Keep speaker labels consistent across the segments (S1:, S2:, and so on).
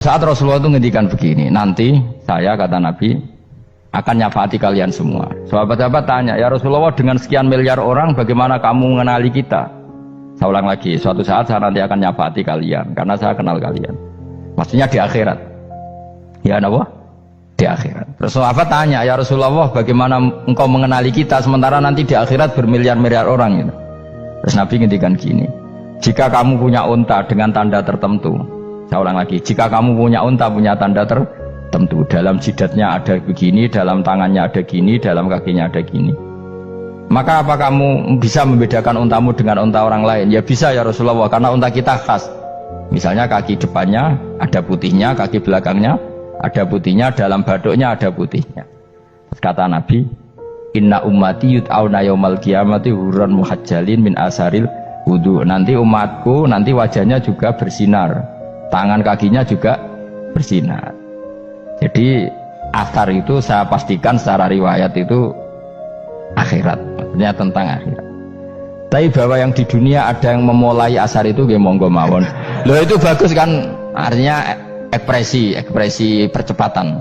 S1: Saat Rasulullah itu ngendikan begini, nanti saya kata Nabi akan nyafaati kalian semua. Sahabat-sahabat tanya, ya Rasulullah dengan sekian miliar orang bagaimana kamu mengenali kita? Saya ulang lagi, suatu saat saya nanti akan nyafaati kalian karena saya kenal kalian. Maksudnya di akhirat. Ya Allah, di akhirat. Terus sahabat tanya, ya Rasulullah bagaimana engkau mengenali kita sementara nanti di akhirat bermiliar-miliar orang gitu. Terus Nabi ngendikan gini, jika kamu punya unta dengan tanda tertentu, saya ulang lagi, jika kamu punya unta punya tanda tertentu, dalam jidatnya ada begini, dalam tangannya ada gini, dalam kakinya ada gini, maka apa kamu bisa membedakan untamu dengan unta orang lain? Ya bisa ya Rasulullah, karena unta kita khas. Misalnya kaki depannya ada putihnya, kaki belakangnya ada putihnya, dalam baduknya ada putihnya. Kata Nabi, inna ummati yut'auna yaumal qiyamati hurran muhajjalin min asaril wudu. Nanti umatku nanti wajahnya juga bersinar, tangan kakinya juga bersinar. Jadi asar itu saya pastikan secara riwayat itu akhirat, maksudnya tentang akhirat. Tapi bahwa yang di dunia ada yang memulai asar itu ya monggo mawon. Loh itu bagus kan, artinya ekspresi percepatan.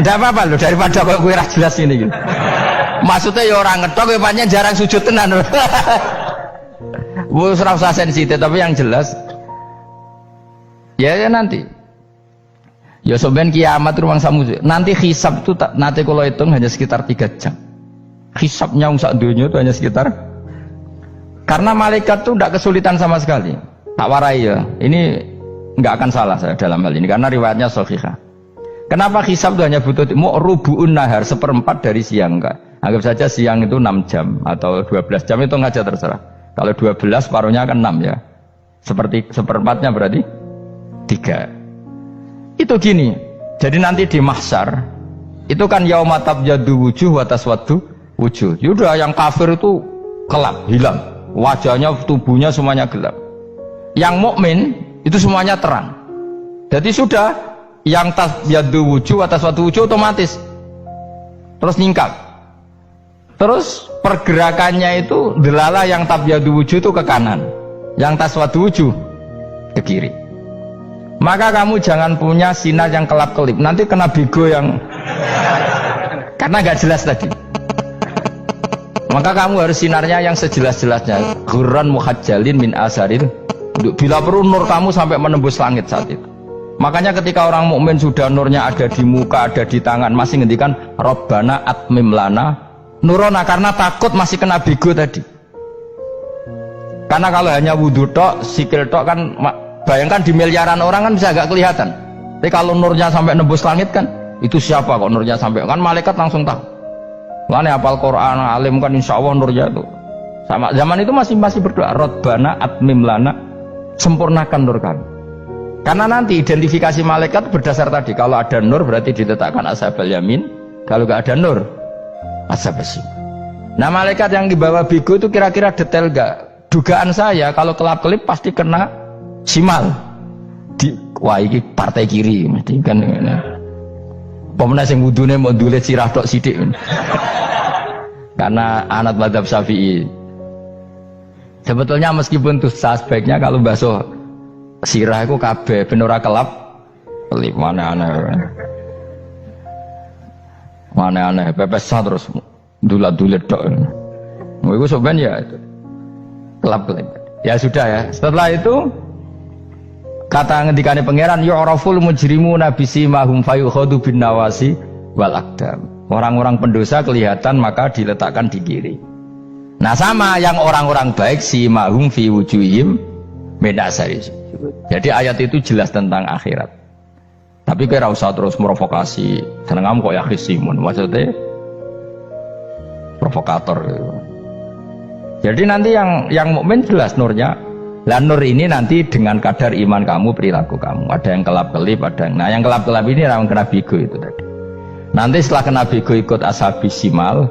S1: Tidak apa-apa loh, daripada kok kue jelas ini gitu. Maksudnya ya orang ngetok ya panjang jarang sujud tenan. Bu serasa sensitif, tapi yang jelas ya nanti. Ya soben kiamat ruang samu. Nanti hisab itu nanti kalau hitung hanya sekitar 3 jam. Hisabnya sak dunia itu hanya sekitar, karena malaikat itu tidak kesulitan sama sekali. Tak warai ya. Ini nggak akan salah saya dalam hal ini karena riwayatnya sahihah. Kenapa hisab itu hanya butuh rubu'un nahar, 1/4 dari siang enggak? Anggap saja siang itu 6 jam atau 12 jam, itu aja terserah. Kalau 12 paruhnya kan 6 ya. Seperti 1/4-nya berarti 3. Itu gini. Jadi nanti di mahsyar itu kan yauma tabyaddu wujuh wa taswaddu wujuh. Yaudah yang kafir itu gelap, hilang. Wajahnya, tubuhnya semuanya gelap. Yang mukmin itu semuanya terang. Jadi sudah yang tabyaddu wujuh wa taswaddu wujuh otomatis terus nyingkap. Terus pergerakannya itu delala yang tabyaddu wujuh itu ke kanan, yang taswaddu wujuh ke kiri. Maka kamu jangan punya sinar yang kelap-kelip, nanti kena bego yang karena gak jelas tadi. Maka kamu harus sinarnya yang sejelas-jelasnya, ghurran muhajjalin min asaril. Bila perlu nur kamu sampai menembus langit saat itu. Makanya ketika orang mukmin sudah nurnya ada di muka, ada di tangan, masih ngendikan Rabbana atmim lana nurona, karena takut masih kena bego tadi. Karena kalau hanya wudhu tok, sikil tok kan, bayangkan di miliaran orang kan bisa agak kelihatan. Tapi kalau nurnya sampai nembus langit kan, itu siapa kok nurnya sampai, kan malaikat langsung tahu. Makanya hafal Quran, alim kan insya Allah nurnya itu. Sama zaman itu masih berdoa, Rabbana atmim lana, sempurnakan nur kami. Karena nanti identifikasi malaikat berdasar tadi, kalau ada nur berarti diletakkan ashabal yamin, kalau gak ada nur ashabal shimal. Nah malaikat yang dibawa bego itu kira-kira detail gak? Dugaan saya kalau kelap-kelip pasti kena simal. Wah ini partai kiri mesti kan. Pemenang yang wudhunya mau dulet sirah tok sidik. Karena anak mazhab Syafi'i. Sebetulnya meskipun tuh sebaiknya kalau basuh sirah itu kabeh ben ora kelap kelip, mana aneh pepesan terus dulat-dulet tok. Iku soben ya itu kelap kelip. Ya sudah ya. Setelah itu kata ngendikane pangeran yu'raful mujrimuna bisimahum fayukhadu bin nawasi wal aqdam. Orang-orang pendosa kelihatan maka diletakkan di kiri. Nah sama yang orang-orang baik simahum fi wujuhim min asari. Jadi ayat itu jelas tentang akhirat. Tapi kira usah terus provokasi. Seneng kamu kok ya khisimun, maksudnya provokator gitu. Jadi nanti yang mukmin jelas nurnya. Lah nur ini nanti dengan kadar iman kamu, perilaku kamu. Ada yang kelap-kelip, ada yang. Nah yang kelap-kelip ini orang kena bigo itu tadi. Nanti setelah kena bigo ikut ashabis simal,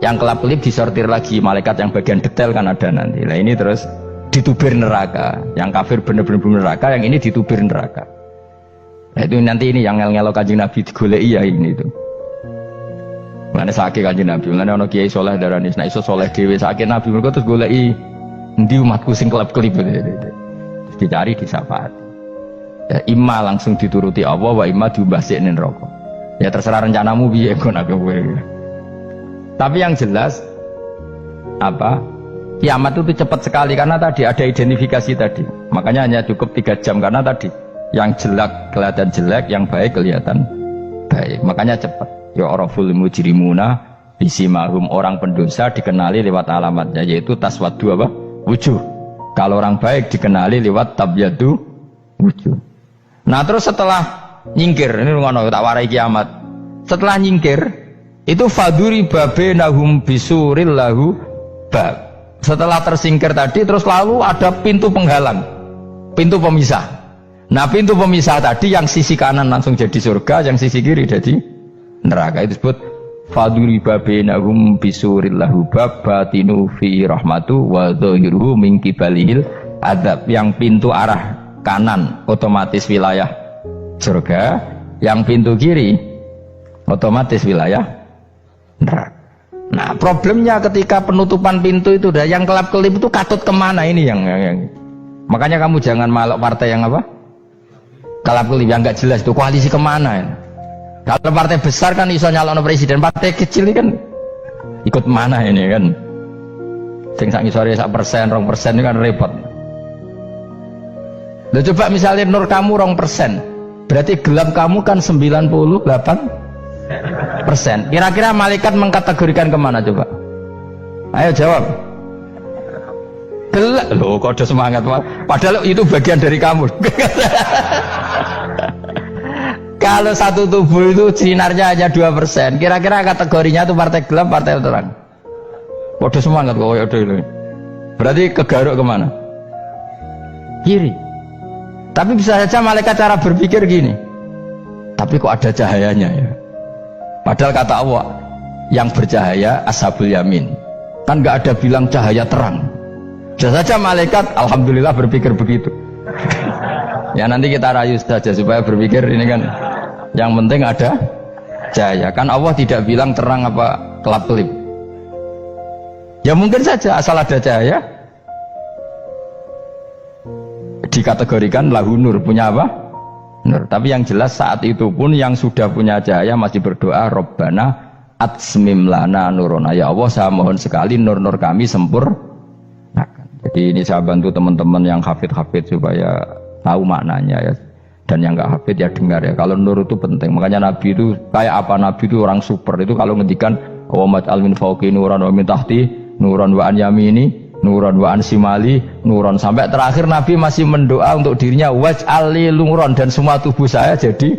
S1: yang kelap-kelip disortir lagi malaikat yang bagian detail kan ada nanti. Nah ini terus ditubir neraka. Yang kafir bener-bener neraka, yang ini ditubir neraka. Nah itu nanti ini yang ngel-ngelo kanjeng Nabi digoleki ya ini itu. Mana sakit kanjeng Nabi, mana ono kiai soleh darani, nah iso soleh dhewe sakit Nabi mergo terus goleki endi umatku sing kelap-kelip. Terus dicari disyafaati. Ya, imma langsung dituruti Allah, wa imma diumbasinin rokok. Ya terserah rencanamu piye kon aku kowe. Tapi yang jelas apa? Kiamat itu cepat sekali karena tadi ada identifikasi tadi. Makanya hanya cukup 3 jam karena tadi yang jelek kelihatan jelek, yang baik kelihatan baik. Makanya cepat. Ya araful mujrimuna bisimahum, orang pendosa dikenali lewat alamatnya yaitu taswaddu apa? Wujuh. Kalau orang baik dikenali lewat tabyadu wujuh. Nah terus setelah nyingkir, ini ngono tak warai kiamat. Setelah nyingkir itu faduri babenahum bisuril lahu bab. Setelah tersingkir tadi terus lalu ada pintu penghalang, pintu pemisah. Nah pintu pemisah tadi yang sisi kanan langsung jadi surga, yang sisi kiri jadi neraka. Itu disebut faduri babenahum bisuril lahu bab batinu fi rahmatu wa dhahiruhu min qibalihil adzab. Yang pintu arah kanan otomatis wilayah surga, yang pintu kiri otomatis wilayah neraka. Nah problemnya ketika penutupan pintu itu dah yang kelap-kelip itu katut kemana ini yang makanya kamu jangan malok partai yang apa kelap-kelip yang nggak jelas itu koalisi kemana ya? Kalau partai besar kan iso nyalon presiden, partai kecil ini kan ikut mana ini kan sing sak ngisore 1%, 2% ini kan repot. Nah, coba misalnya nur kamu 2%, berarti gelap kamu kan 98%. Kira-kira malaikat mengkategorikan kemana coba? Ayo jawab. Gelap loh, kok ada semangat padahal itu bagian dari kamu. Kalau satu tubuh itu sinarnya hanya 2%, kira-kira kategorinya itu partai gelap, partai terang. Kok ada semangat kok ada itu. Berarti kegaruk kemana? Kiri. Tapi bisa saja malaikat cara berpikir gini, tapi kok ada cahayanya ya? Padahal kata Allah yang bercahaya ashabul yamin, kan nggak ada bilang cahaya terang. Bisa saja malaikat alhamdulillah berpikir begitu. Ya nanti kita rayu saja supaya berpikir ini kan yang penting ada cahaya. Kan Allah tidak bilang terang apa kelap-kelip. Ya mungkin saja asal ada cahaya dikategorikan lahu nur, punya apa? Nur. Tapi yang jelas saat itu pun yang sudah punya cahaya masih berdoa Rabbana atsmim lana nurona, ya Allah saya mohon sekali nur-nur kami sempurnakan. Jadi ini saya bantu teman-teman yang hafid-hafid supaya tahu maknanya ya, dan yang nggak hafid ya dengar ya. Kalau nur itu penting, makanya Nabi itu kayak apa? Nabi itu orang super itu kalau ngendikan wa maj'al min fawqi nuran wa min tahti nuran wa an yamini nuron wa ansimali nuron, sampai terakhir Nabi masih mendoa untuk dirinya waj'ali nuron, dan semua tubuh saya jadi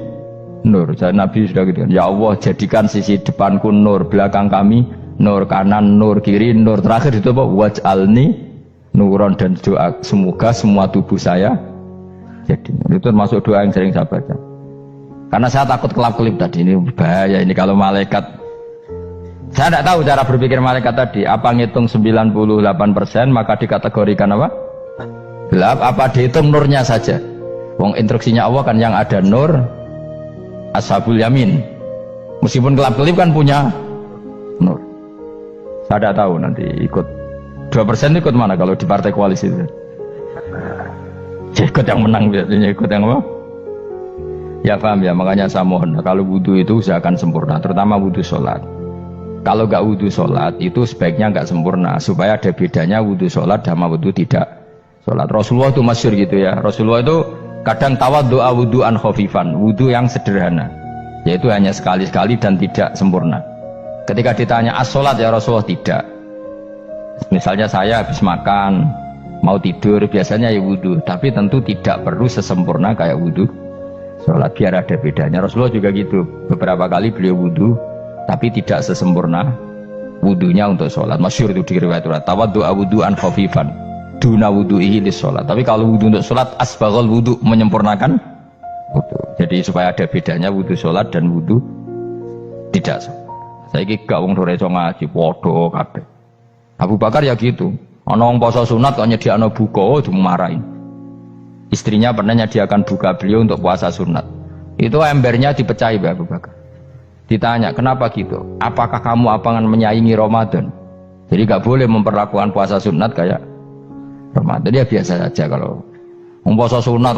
S1: nur. Jadi Nabi sudah gitu, ya Allah jadikan sisi depanku nur, belakang kami nur, kanan nur, kiri nur, terakhir itu apa? Waj'alni nuron, dan doa semoga semua tubuh saya jadi nur. Itu termasuk doa yang sering saya baca karena saya takut kelap-kelip tadi. Ini bahaya ini kalau malaikat. Saya tidak tahu cara berpikir malaikat tadi. Apa ngitung 98% maka dikategorikan apa? Gelap. Apa dihitung nurnya saja? Wong instruksinya Allah kan yang ada nur ashabul yamin. Meskipun kelap-kelip kan punya nur. Saya tidak tahu nanti ikut 2% ikut mana kalau di partai koalisi itu. Ya, ikut yang menang biasanya, ikut yang apa? Ya paham ya, makanya saya mohon kalau wudhu itu usahakan sempurna, terutama wudhu sholat. Kalau nggak wudhu sholat itu sebaiknya nggak sempurna, supaya ada bedanya wudhu sholat sama wudhu tidak sholat. Rasulullah itu masyhur gitu ya. Rasulullah itu kadang tawaddu'a wudhu'an khafifan, wudhu yang sederhana, yaitu hanya sekali-sekali dan tidak sempurna. Ketika ditanya as-sholat ya Rasulullah, tidak. Misalnya saya habis makan mau tidur biasanya ya wudhu, tapi tentu tidak perlu sesempurna kayak wudhu sholat, biar ada bedanya. Rasulullah juga gitu, beberapa kali beliau wudhu tapi tidak sesempurna wudhunya untuk sholat. Masyhur itu di riwayat tawaddu'a wudhu'an khafifan duna wudhu'ihi lis sholat. Tapi kalau wudhu untuk sholat asbaghal wudhu, menyempurnakan wudhu. Jadi supaya ada bedanya wudhu sholat dan wudhu tidak sholat. Saya gak wong sore ngaji podo kabeh. Abu Bakar ya gitu, ana wong poso sunat kok nyediakno buka dimarahin. Istrinya pernah nyediakan buka beliau untuk puasa sunat, itu embernya dipecahi Abu Bakar. Ditanya, kenapa gitu? Apakah kamu akan menyaingi Ramadan? Jadi gak boleh memperlakukan puasa sunat kayak Ramadan. Ya biasa saja kalau puasa sunat